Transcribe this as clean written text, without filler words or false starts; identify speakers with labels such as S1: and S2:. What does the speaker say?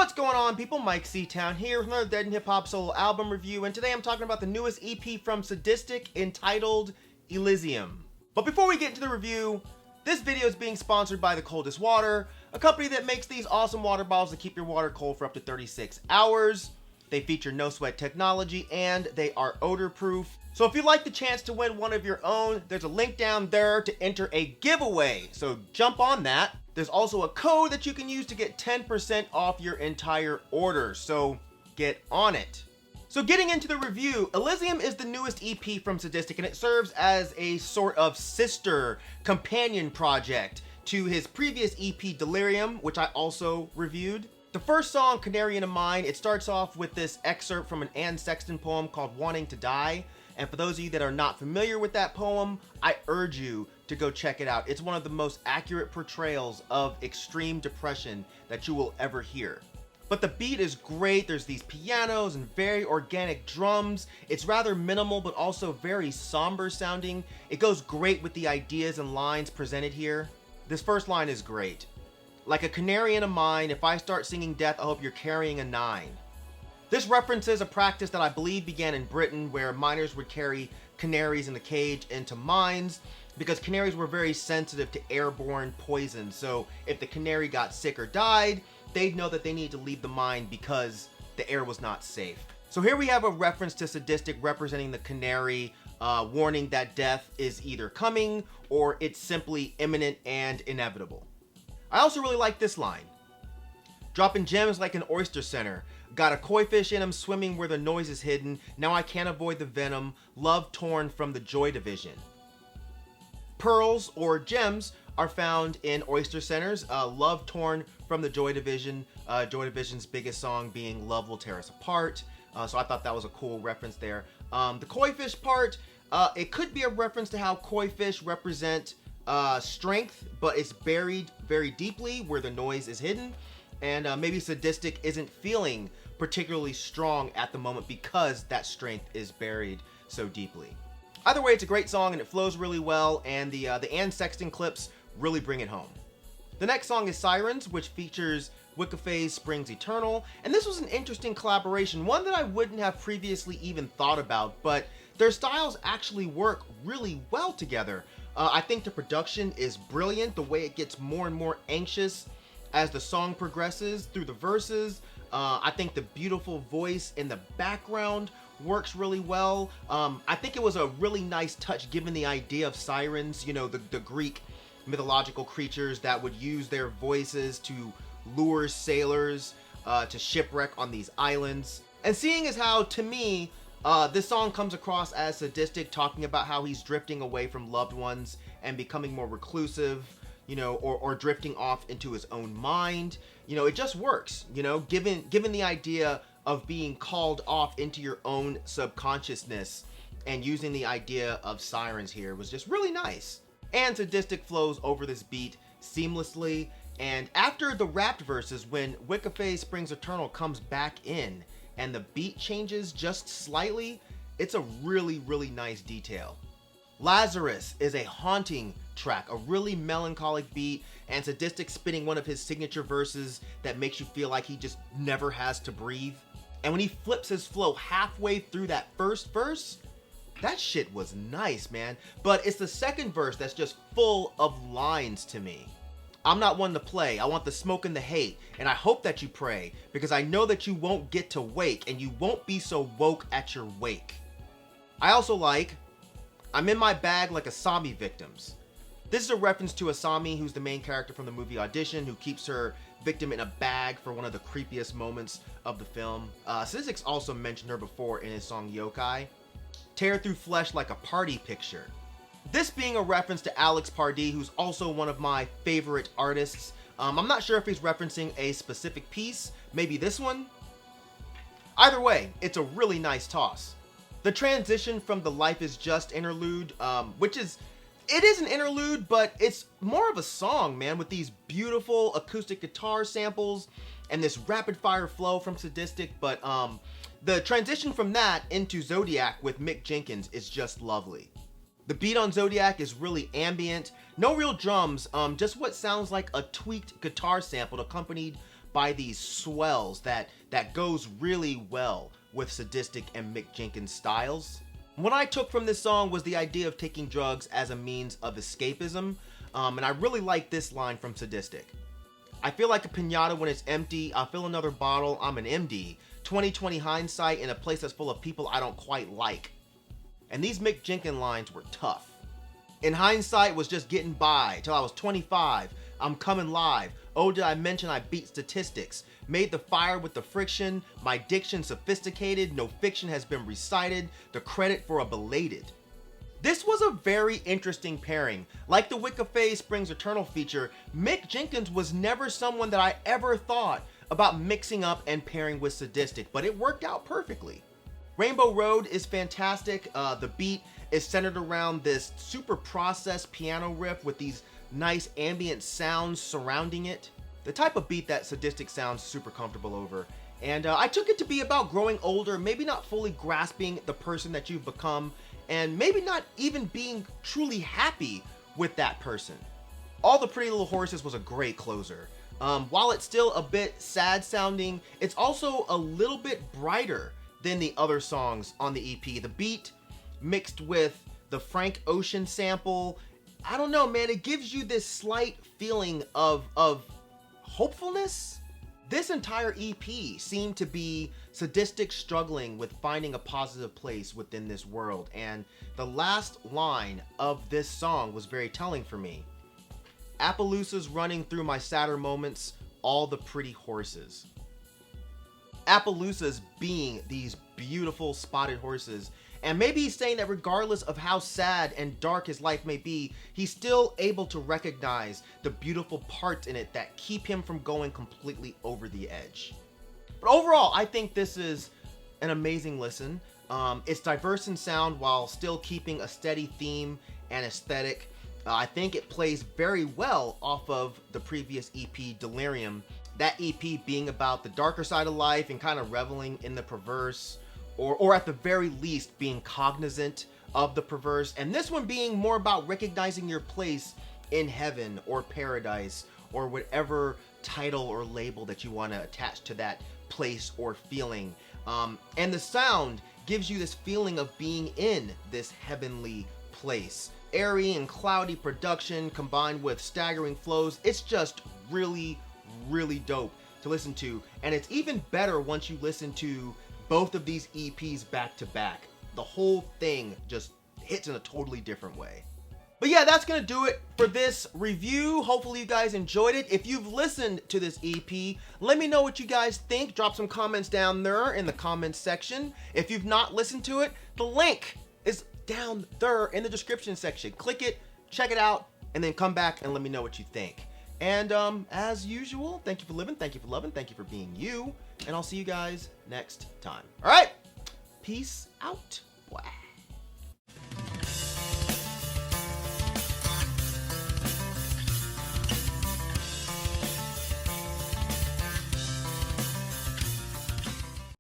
S1: What's going on, people? Myke C-Town here with another Dead in Hip Hop solo album review, and today I'm talking about the newest EP from Sadistik entitled Elysium. But before we get into the review, this video is being sponsored by The Coldest Water, a company that makes these awesome water bottles that keep your water cold for up to 36 hours. They feature no sweat technology and they are odor proof. So if you'd like the chance to win one of your own, there's a link down there to enter a giveaway. So jump on that. There's also a code that you can use to get 10% off your entire order. So get on it. So getting into the review, Elysium is the newest EP from Sadistik, and it serves as a sort of sister companion project to his previous EP Delirium, which I also reviewed. The first song, Canarian of Mine, it starts off with this excerpt from an Anne Sexton poem called Wanting to Die. And for those of you that are not familiar with that poem, I urge you to go check it out. It's one of the most accurate portrayals of extreme depression that you will ever hear. But the beat is great. There's these pianos and very organic drums. It's rather minimal, but also very somber sounding. It goes great with the ideas and lines presented here. This first line is great. Like a Canarian of Mine, if I start singing death, I hope you're carrying a 9. This references a practice that I believe began in Britain where miners would carry canaries in the cage into mines because canaries were very sensitive to airborne poison. So if the canary got sick or died, they'd know that they need to leave the mine because the air was not safe. So here we have a reference to Sadistik representing the canary, warning that death is either coming or it's simply imminent and inevitable. I also really like this line. Dropping gems like an oyster center. Got a koi fish in him swimming where the noise is hidden. Now I can't avoid the venom. Love torn from the joy division. Pearls or gems are found in oyster centers. Love torn from the joy division. Joy division's biggest song being Love Will Tear Us Apart. So I thought that was a cool reference there. The koi fish part, it could be a reference to how koi fish represent strength, but it's buried very deeply where the noise is hidden. And maybe Sadistik isn't feeling particularly strong at the moment because that strength is buried so deeply. Either way, it's a great song and it flows really well, and the Anne Sexton clips really bring it home. The next song is Sirens, which features Wiccafae's Springs Eternal, and this was an interesting collaboration, one that I wouldn't have previously even thought about, but their styles actually work really well together. I think the production is brilliant, the way it gets more and more anxious as the song progresses through the verses. I think the beautiful voice in the background works really well. I think it was a really nice touch given the idea of sirens, you know, the Greek mythological creatures that would use their voices to lure sailors to shipwreck on these islands. And seeing as how, to me, this song comes across as Sadistik talking about how he's drifting away from loved ones and becoming more reclusive, you know, or drifting off into his own mind. You know, it just works, you know, given the idea of being called off into your own subconsciousness, and using the idea of sirens here was just really nice. And Sadistik flows over this beat seamlessly, and after the rapped verses, when Wiccafae's Springs Eternal comes back in and the beat changes just slightly, it's a really, really nice detail. Lazarus is a haunting track, a really melancholic beat, and Sadistik spitting one of his signature verses that makes you feel like he just never has to breathe. And when he flips his flow halfway through that first verse, that shit was nice, man. But it's the second verse that's just full of lines to me. I'm not one to play. I want the smoke and the hate, and I hope that you pray, because I know that you won't get to wake, and you won't be so woke at your wake. I also like, I'm in my bag like Asami victims. This is a reference to Asami, who's the main character from the movie Audition, who keeps her victim in a bag for one of the creepiest moments of the film. Sadistik's also mentioned her before in his song Yokai. Tear through flesh like a party picture. This being a reference to Alex Pardee, who's also one of my favorite artists. I'm not sure if he's referencing a specific piece, maybe this one. Either way, it's a really nice toss. The transition from the Life Is Just interlude, it is an interlude, but it's more of a song, man, with these beautiful acoustic guitar samples and this rapid fire flow from Sadistik. But the transition from that into Zodiac with Mick Jenkins is just lovely. The beat on Zodiac is really ambient, no real drums, just what sounds like a tweaked guitar sample accompanied by these swells that goes really well with Sadistik and Mick Jenkins' styles. What I took from this song was the idea of taking drugs as a means of escapism, and I really like this line from Sadistik. I feel like a piñata when it's empty, I fill another bottle, I'm an MD. 20/20 hindsight in a place that's full of people I don't quite like. And these Mick Jenkins lines were tough. In hindsight was just getting by till I was 25. I'm coming live. Oh, did I mention I beat statistics? Made the fire with the friction. My diction sophisticated. No fiction has been recited. The credit for a belated. This was a very interesting pairing. Like the Wick of Fae Springs Eternal feature, Mick Jenkins was never someone that I ever thought about mixing up and pairing with Sadistik, but it worked out perfectly. Rainbow Road is fantastic. The beat is centered around this super processed piano riff with these nice ambient sounds surrounding it. The type of beat that Sadistik sounds super comfortable over. And I took it to be about growing older, maybe not fully grasping the person that you've become, and maybe not even being truly happy with that person. All the Pretty Little Horses was a great closer. While it's still a bit sad sounding, it's also a little bit brighter than the other songs on the EP. The beat mixed with the Frank Ocean sample, I don't know, man, it gives you this slight feeling of hopefulness. This entire EP seemed to be Sadistik struggling with finding a positive place within this world, and the last line of this song was very telling for me. Appaloosa's running through my sadder moments, all the pretty horses. Appaloosa's being these beautiful spotted horses, and maybe he's saying that regardless of how sad and dark his life may be, he's still able to recognize the beautiful parts in it that keep him from going completely over the edge. But overall, I think this is an amazing listen. It's diverse in sound while still keeping a steady theme and aesthetic. I think it plays very well off of the previous EP, Delirium. That EP being about the darker side of life and kind of reveling in the perverse, or at the very least being cognizant of the perverse. And this one being more about recognizing your place in heaven or paradise or whatever title or label that you want to attach to that place or feeling. And the sound gives you this feeling of being in this heavenly place. Airy and cloudy production combined with staggering flows. It's just really, really dope to listen to. And it's even better once you listen to both of these EPs back to back. The whole thing just hits in a totally different way. But yeah, that's gonna do it for this review. Hopefully you guys enjoyed it. If you've listened to this EP, let me know what you guys think. Drop some comments down there in the comments section. If you've not listened to it, the link is down there in the description section. Click it, check it out, and then come back and let me know what you think. And as usual, thank you for living, thank you for loving, thank you for being you, and I'll see you guys next time. All right, peace out. Bye.